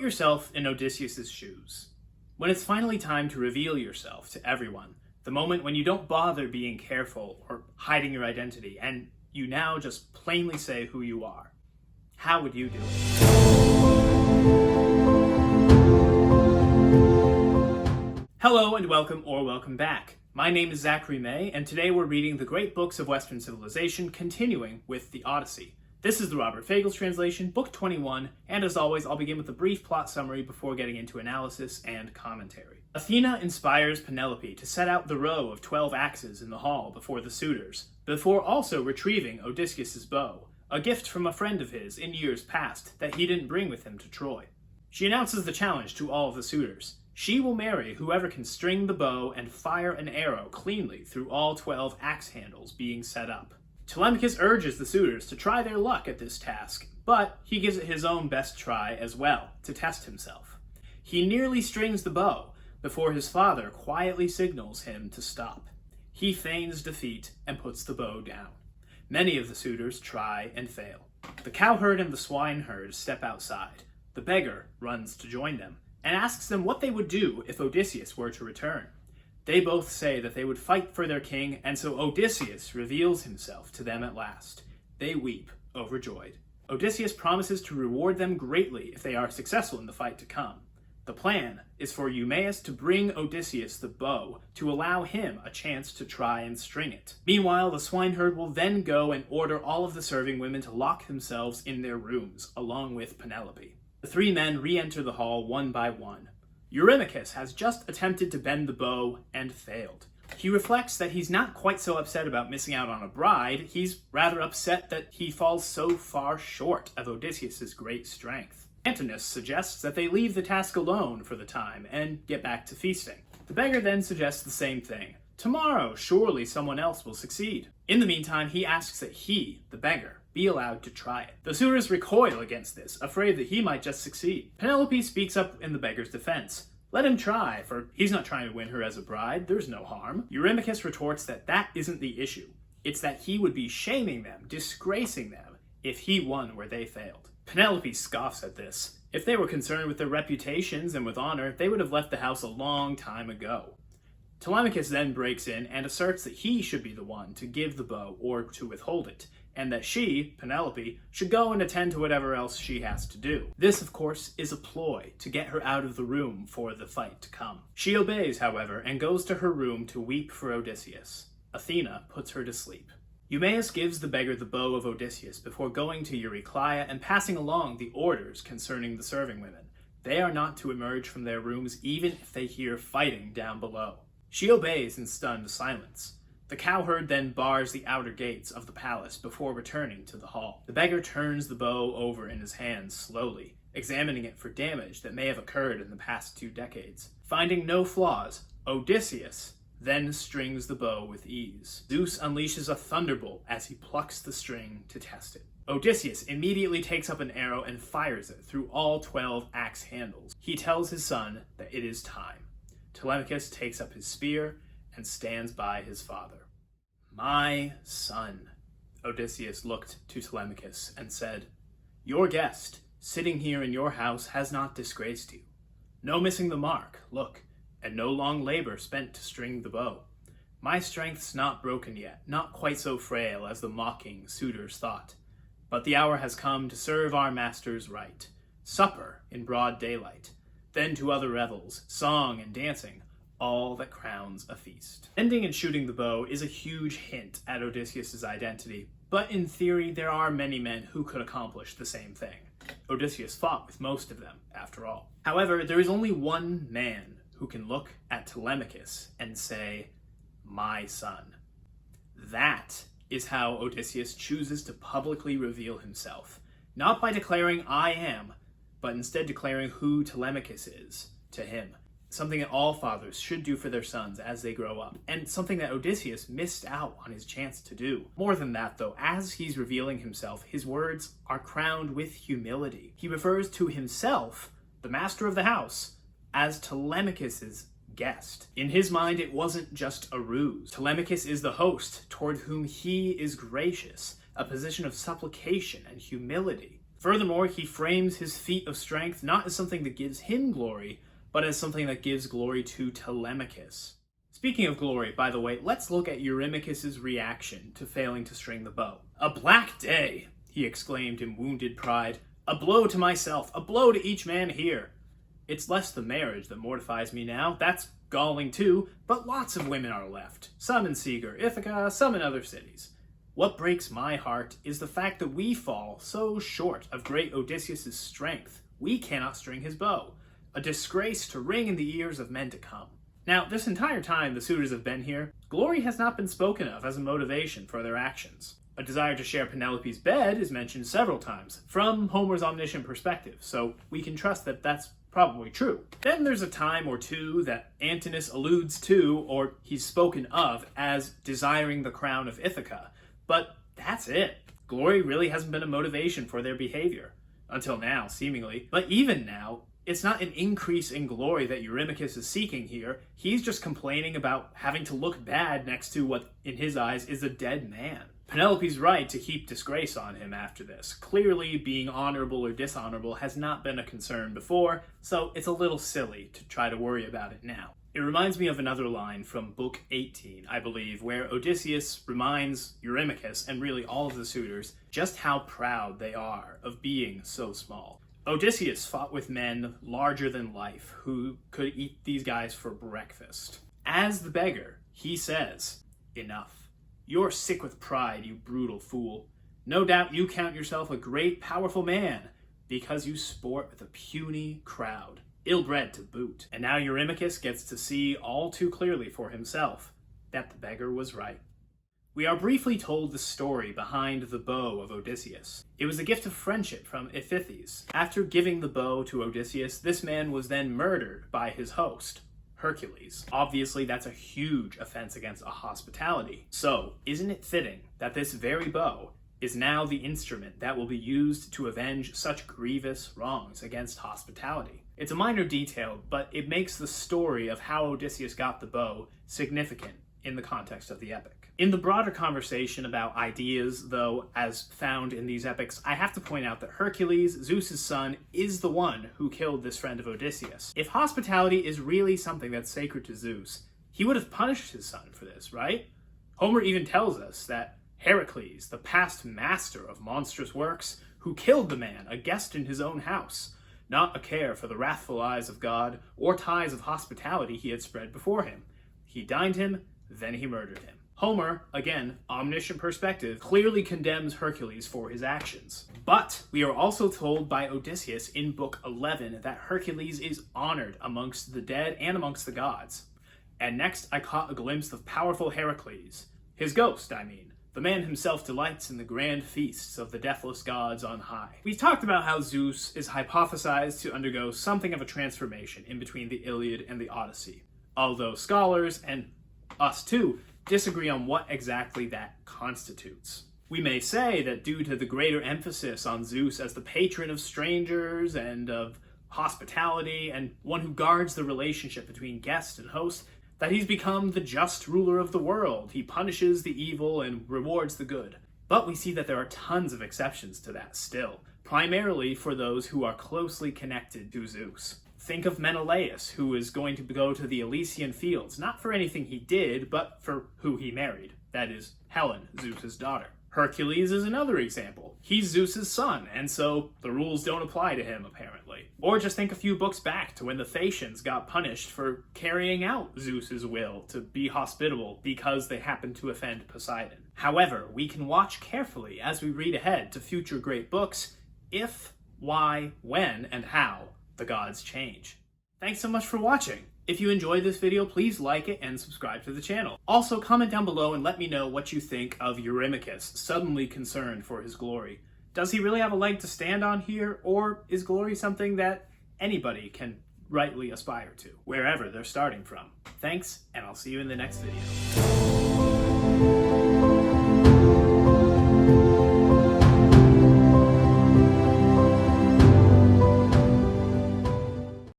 yourself in Odysseus's shoes. When it's finally time to reveal yourself to everyone, the moment when you don't bother being careful or hiding your identity, and you now just plainly say who you are, how would you do it? Hello and welcome back. My name is Zachary May, and today we're reading the great books of Western civilization, continuing with the Odyssey. This is the Robert Fagles translation, Book 21, and as always, I'll begin with a brief plot summary before getting into analysis and commentary. Athena inspires Penelope to set out the row of 12 axes in the hall before the suitors, before also retrieving Odysseus's bow, a gift from a friend of his in years past that he didn't bring with him to Troy. She announces the challenge to all of the suitors. She will marry whoever can string the bow and fire an arrow cleanly through all 12 axe handles being set up. Telemachus urges the suitors to try their luck at this task, but he gives it his own best try as well, to test himself. He nearly strings the bow before his father quietly signals him to stop. He feigns defeat and puts the bow down. Many of the suitors try and fail. The cowherd and the swineherd step outside. The beggar runs to join them and asks them what they would do if Odysseus were to return. They both say that they would fight for their king, and so Odysseus reveals himself to them at last. They weep, overjoyed. Odysseus promises to reward them greatly if they are successful in the fight to come. The plan is for Eumaeus to bring Odysseus the bow to allow him a chance to try and string it. Meanwhile, the swineherd will then go and order all of the serving women to lock themselves in their rooms, along with Penelope. The three men re-enter the hall one by one. Eurymachus has just attempted to bend the bow and failed. He reflects that he's not quite so upset about missing out on a bride, he's rather upset that he falls so far short of Odysseus' great strength. Antinous suggests that they leave the task alone for the time and get back to feasting. The beggar then suggests the same thing. Tomorrow, surely someone else will succeed. In the meantime, he asks that he, the beggar, be allowed to try it. The suitors recoil against this, afraid that he might just succeed. Penelope speaks up in the beggar's defense. Let him try, for he's not trying to win her as a bride, there's no harm. Eurymachus retorts that that isn't the issue. It's that he would be shaming them, disgracing them, if he won where they failed. Penelope scoffs at this. If they were concerned with their reputations and with honor, they would have left the house a long time ago. Telemachus then breaks in and asserts that he should be the one to give the bow or to withhold it, and that she, Penelope, should go and attend to whatever else she has to do. This, of course, is a ploy to get her out of the room for the fight to come. She obeys, however, and goes to her room to weep for Odysseus. Athena puts her to sleep. Eumaeus gives the beggar the bow of Odysseus before going to Eurycleia and passing along the orders concerning the serving women. They are not to emerge from their rooms even if they hear fighting down below. She obeys in stunned silence. The cowherd then bars the outer gates of the palace before returning to the hall. The beggar turns the bow over in his hands slowly, examining it for damage that may have occurred in the past 2 decades. Finding no flaws, Odysseus then strings the bow with ease. Zeus unleashes a thunderbolt as he plucks the string to test it. Odysseus immediately takes up an arrow and fires it through all 12 axe handles. He tells his son that it is time. Telemachus takes up his spear and stands by his father. "My son," Odysseus looked to Telemachus and said, "your guest, sitting here in your house, has not disgraced you. No missing the mark, look, and no long labor spent to string the bow. My strength's not broken yet, not quite so frail as the mocking suitors thought. But the hour has come to serve our masters right. Supper in broad daylight, then to other revels, song and dancing, all that crowns a feast." Bending and shooting the bow is a huge hint at Odysseus' identity, but in theory there are many men who could accomplish the same thing. Odysseus fought with most of them, after all. However, there is only one man who can look at Telemachus and say, "My son." That is how Odysseus chooses to publicly reveal himself, not by declaring "I am," but instead declaring who Telemachus is to him. Something that all fathers should do for their sons as they grow up, and something that Odysseus missed out on his chance to do. More than that, though, as he's revealing himself, his words are crowned with humility. He refers to himself, the master of the house, as Telemachus's guest. In his mind, it wasn't just a ruse. Telemachus is the host toward whom he is gracious, a position of supplication and humility. Furthermore, he frames his feat of strength not as something that gives him glory, but as something that gives glory to Telemachus. Speaking of glory, by the way, let's look at Eurymachus' reaction to failing to string the bow. "A black day," he exclaimed in wounded pride. "A blow to myself, a blow to each man here. It's less the marriage that mortifies me now. That's galling too, but lots of women are left. Some in Seger, Ithaca, some in other cities. What breaks my heart is the fact that we fall so short of great Odysseus' strength. We cannot string his bow. A disgrace to ring in the ears of men to come." Now, this entire time the suitors have been here, glory has not been spoken of as a motivation for their actions. A desire to share Penelope's bed is mentioned several times, from Homer's omniscient perspective, so we can trust that that's probably true. Then there's a time or two that Antinous alludes to, or he's spoken of, as desiring the crown of Ithaca, but that's it. Glory really hasn't been a motivation for their behavior. Until now, seemingly. But even now, it's not an increase in glory that Eurymachus is seeking here. He's just complaining about having to look bad next to what, in his eyes, is a dead man. Penelope's right to heap disgrace on him after this. Clearly, being honorable or dishonorable has not been a concern before, so it's a little silly to try to worry about it now. It reminds me of another line from Book 18, I believe, where Odysseus reminds Eurymachus, and really all of the suitors, just how proud they are of being so small. Odysseus fought with men larger than life who could eat these guys for breakfast. As the beggar, he says, "Enough. You're sick with pride, you brutal fool. No doubt you count yourself a great, powerful man because you sport with a puny crowd, ill-bred to boot." And now Eurymachus gets to see all too clearly for himself that the beggar was right. We are briefly told the story behind the bow of Odysseus. It was a gift of friendship from Iphites. After giving the bow to Odysseus, this man was then murdered by his host, Hercules. Obviously, that's a huge offense against a hospitality. So, isn't it fitting that this very bow is now the instrument that will be used to avenge such grievous wrongs against hospitality? It's a minor detail, but it makes the story of how Odysseus got the bow significant in the context of the epic. In the broader conversation about ideas, though, as found in these epics, I have to point out that Hercules, Zeus's son, is the one who killed this friend of Odysseus. If hospitality is really something that's sacred to Zeus, he would have punished his son for this, right? Homer even tells us that Heracles, the past master of monstrous works, who killed the man, a guest in his own house, not a care for the wrathful eyes of God or ties of hospitality he had spread before him. He dined him, then he murdered him. Homer, again, omniscient perspective, clearly condemns Hercules for his actions. But we are also told by Odysseus in Book 11 that Hercules is honored amongst the dead and amongst the gods. And next I caught a glimpse of powerful Heracles. His ghost, I mean. The man himself delights in the grand feasts of the deathless gods on high. We talked about how Zeus is hypothesized to undergo something of a transformation in between the Iliad and the Odyssey. Although scholars, and us too, disagree on what exactly that constitutes. We may say that due to the greater emphasis on Zeus as the patron of strangers and of hospitality and one who guards the relationship between guest and host, that he's become the just ruler of the world. He punishes the evil and rewards the good. But we see that there are tons of exceptions to that still, primarily for those who are closely connected to Zeus. Think of Menelaus, who is going to go to the Elysian fields, not for anything he did, but for who he married. That is, Helen, Zeus's daughter. Hercules is another example. He's Zeus's son, and so the rules don't apply to him, apparently. Or just think a few books back to when the Phaeacians got punished for carrying out Zeus's will to be hospitable because they happened to offend Poseidon. However, we can watch carefully as we read ahead to future great books if, why, when, and how the gods change. Thanks so much for watching. If you enjoyed this video, please like it and subscribe to the channel. Also, comment down below and let me know what you think of Eurymachus, suddenly concerned for his glory. Does he really have a leg to stand on here, or is glory something that anybody can rightly aspire to, wherever they're starting from? Thanks, and I'll see you in the next video.